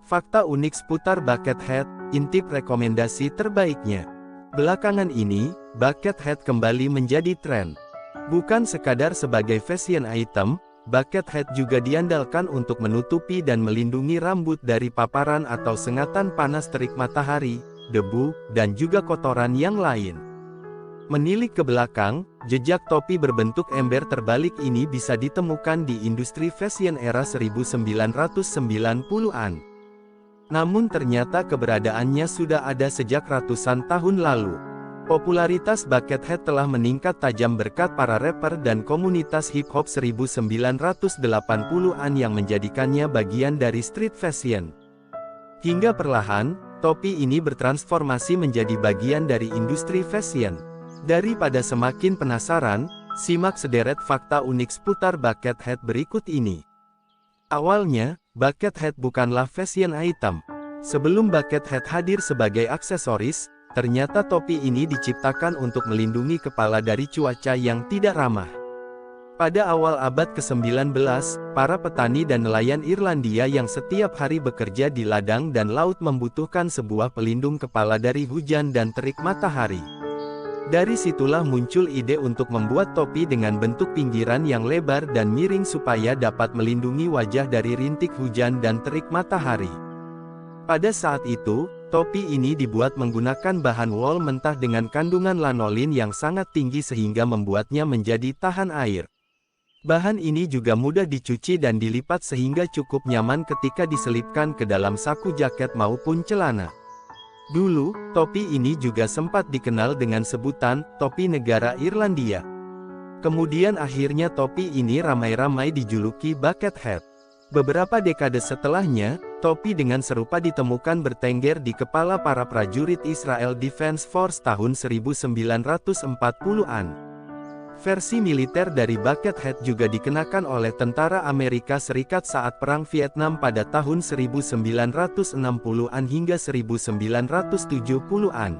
Fakta unik seputar bucket hat, intip rekomendasi terbaiknya. Belakangan ini, bucket hat kembali menjadi tren. Bukan sekadar sebagai fashion item, bucket hat juga diandalkan untuk menutupi dan melindungi rambut dari paparan atau sengatan panas terik matahari, debu, dan juga kotoran yang lain. Menilik ke belakang, jejak topi berbentuk ember terbalik ini bisa ditemukan di industri fashion era 1990-an. Namun ternyata keberadaannya sudah ada sejak ratusan tahun lalu. Popularitas bucket hat telah meningkat tajam berkat para rapper dan komunitas hip-hop 1980-an yang menjadikannya bagian dari street fashion. Hingga perlahan, topi ini bertransformasi menjadi bagian dari industri fashion. Daripada semakin penasaran, simak sederet fakta unik seputar bucket hat berikut ini. Awalnya, bucket hat bukanlah fashion item. Sebelum bucket hat hadir sebagai aksesoris, ternyata topi ini diciptakan untuk melindungi kepala dari cuaca yang tidak ramah. Pada awal abad ke-19, para petani dan nelayan Irlandia yang setiap hari bekerja di ladang dan laut membutuhkan sebuah pelindung kepala dari hujan dan terik matahari. Dari situlah muncul ide untuk membuat topi dengan bentuk pinggiran yang lebar dan miring supaya dapat melindungi wajah dari rintik hujan dan terik matahari. Pada saat itu, topi ini dibuat menggunakan bahan wol mentah dengan kandungan lanolin yang sangat tinggi sehingga membuatnya menjadi tahan air. Bahan ini juga mudah dicuci dan dilipat sehingga cukup nyaman ketika diselipkan ke dalam saku jaket maupun celana. Dulu, topi ini juga sempat dikenal dengan sebutan topi negara Irlandia. Kemudian akhirnya topi ini ramai-ramai dijuluki bucket hat. Beberapa dekade setelahnya, topi dengan serupa ditemukan bertengger di kepala para prajurit Israel Defense Force tahun 1940-an. Versi militer dari bucket hat juga dikenakan oleh tentara Amerika Serikat saat Perang Vietnam pada tahun 1960-an hingga 1970-an.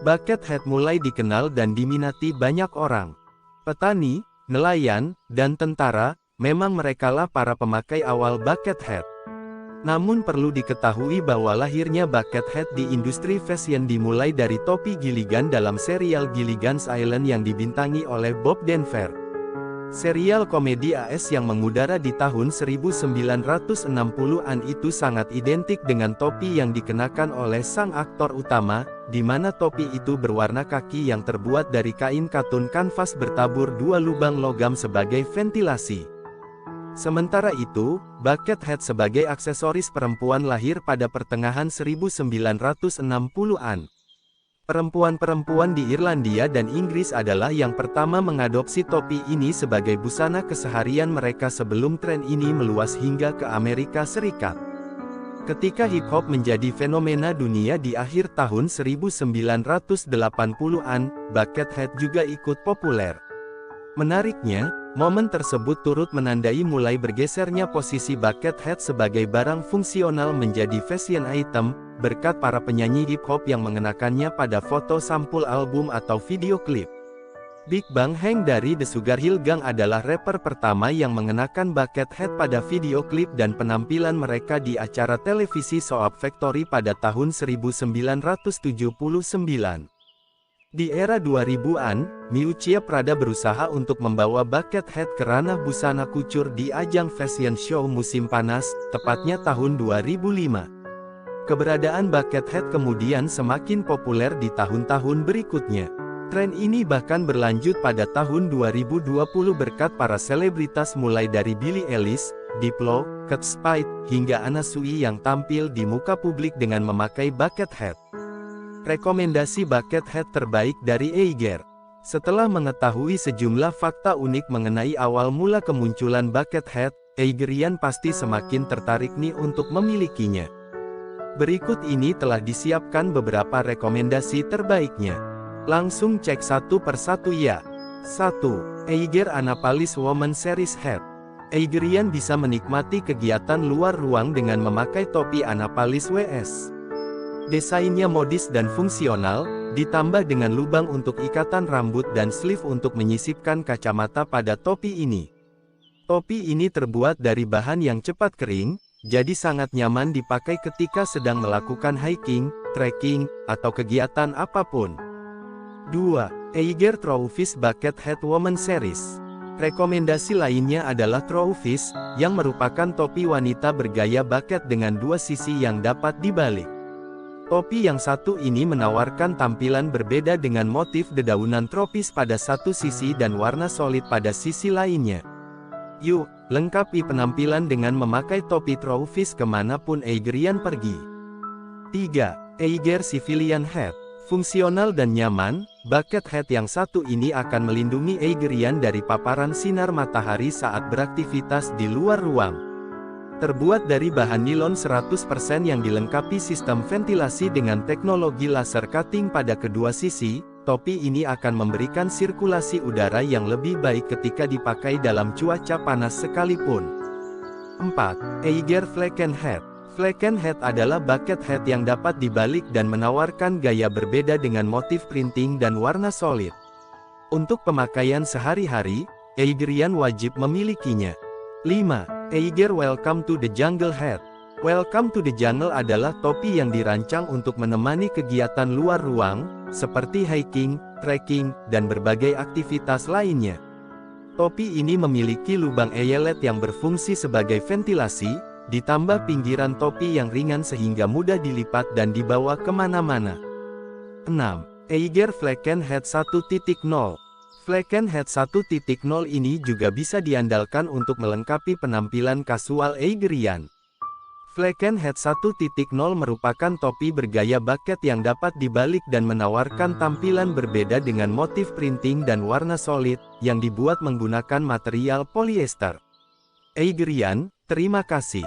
Bucket hat mulai dikenal dan diminati banyak orang. Petani, nelayan, dan tentara, memang merekalah para pemakai awal bucket hat. Namun perlu diketahui bahwa lahirnya bucket hat di industri fashion dimulai dari topi Gilligan dalam serial Gilligan's Island yang dibintangi oleh Bob Denver. Serial komedi AS yang mengudara di tahun 1960-an itu sangat identik dengan topi yang dikenakan oleh sang aktor utama, di mana topi itu berwarna kaki yang terbuat dari kain katun kanvas bertabur dua lubang logam sebagai ventilasi. Sementara itu, bucket hat sebagai aksesoris perempuan lahir pada pertengahan 1960-an. Perempuan-perempuan di Irlandia dan Inggris adalah yang pertama mengadopsi topi ini sebagai busana keseharian mereka sebelum tren ini meluas hingga ke Amerika Serikat. Ketika hip-hop menjadi fenomena dunia di akhir tahun 1980-an, bucket hat juga ikut populer. Menariknya, momen tersebut turut menandai mulai bergesernya posisi bucket hat sebagai barang fungsional menjadi fashion item, berkat para penyanyi hip-hop yang mengenakannya pada foto sampul album atau video klip. Big Bang Heng dari The Sugar Hill Gang adalah rapper pertama yang mengenakan bucket hat pada video klip dan penampilan mereka di acara televisi Soap Factory pada tahun 1979. Di era 2000-an, Miuccia Prada berusaha untuk membawa bucket hat ke ranah busana kucur di ajang fashion show musim panas, tepatnya tahun 2005. Keberadaan bucket hat kemudian semakin populer di tahun-tahun berikutnya. Tren ini bahkan berlanjut pada tahun 2020 berkat para selebritas mulai dari Billie Eilish, Diplo, Kate Spade, hingga Anna Sui yang tampil di muka publik dengan memakai bucket hat. Rekomendasi bucket hat terbaik dari Eiger. Setelah mengetahui sejumlah fakta unik mengenai awal mula kemunculan bucket hat, Eigerian pasti semakin tertarik nih untuk memilikinya. Berikut ini telah disiapkan beberapa rekomendasi terbaiknya. Langsung cek satu persatu ya. 1. Eiger Annapolis Woman Series Hat. Eigerian bisa menikmati kegiatan luar ruang dengan memakai topi Annapolis WS. Desainnya modis dan fungsional, ditambah dengan lubang untuk ikatan rambut dan sleeve untuk menyisipkan kacamata pada topi ini. Topi ini terbuat dari bahan yang cepat kering, jadi sangat nyaman dipakai ketika sedang melakukan hiking, trekking, atau kegiatan apapun. 2. Eiger Throwfish Bucket Hat Woman Series. Rekomendasi lainnya adalah Throwfish, yang merupakan topi wanita bergaya bucket dengan dua sisi yang dapat dibalik. Topi yang satu ini menawarkan tampilan berbeda dengan motif dedaunan tropis pada satu sisi dan warna solid pada sisi lainnya. Yuk, lengkapi penampilan dengan memakai topi Throwfish kemanapun Eigerian pergi. 3. Eiger Civilian Hat. Fungsional dan nyaman, bucket hat yang satu ini akan melindungi Eigerian dari paparan sinar matahari saat beraktivitas di luar ruang. Terbuat dari bahan nilon 100% yang dilengkapi sistem ventilasi dengan teknologi laser cutting pada kedua sisi, topi ini akan memberikan sirkulasi udara yang lebih baik ketika dipakai dalam cuaca panas sekalipun. 4. Eiger Flaken Hat. Flaken Hat adalah bucket hat yang dapat dibalik dan menawarkan gaya berbeda dengan motif printing dan warna solid. Untuk pemakaian sehari-hari, Eigerian wajib memilikinya. 5. Eiger Welcome to the Jungle Hat. Welcome to the Jungle adalah topi yang dirancang untuk menemani kegiatan luar ruang, seperti hiking, trekking, dan berbagai aktivitas lainnya. Topi ini memiliki lubang eyelet yang berfungsi sebagai ventilasi, ditambah pinggiran topi yang ringan sehingga mudah dilipat dan dibawa kemana-mana. 6. Eiger Flaken Hat 1.0. Flaken Hat 1.0 ini juga bisa diandalkan untuk melengkapi penampilan kasual Eigerian. Flaken Hat 1.0 merupakan topi bergaya bucket yang dapat dibalik dan menawarkan tampilan berbeda dengan motif printing dan warna solid, yang dibuat menggunakan material polyester. Eigerian, terima kasih.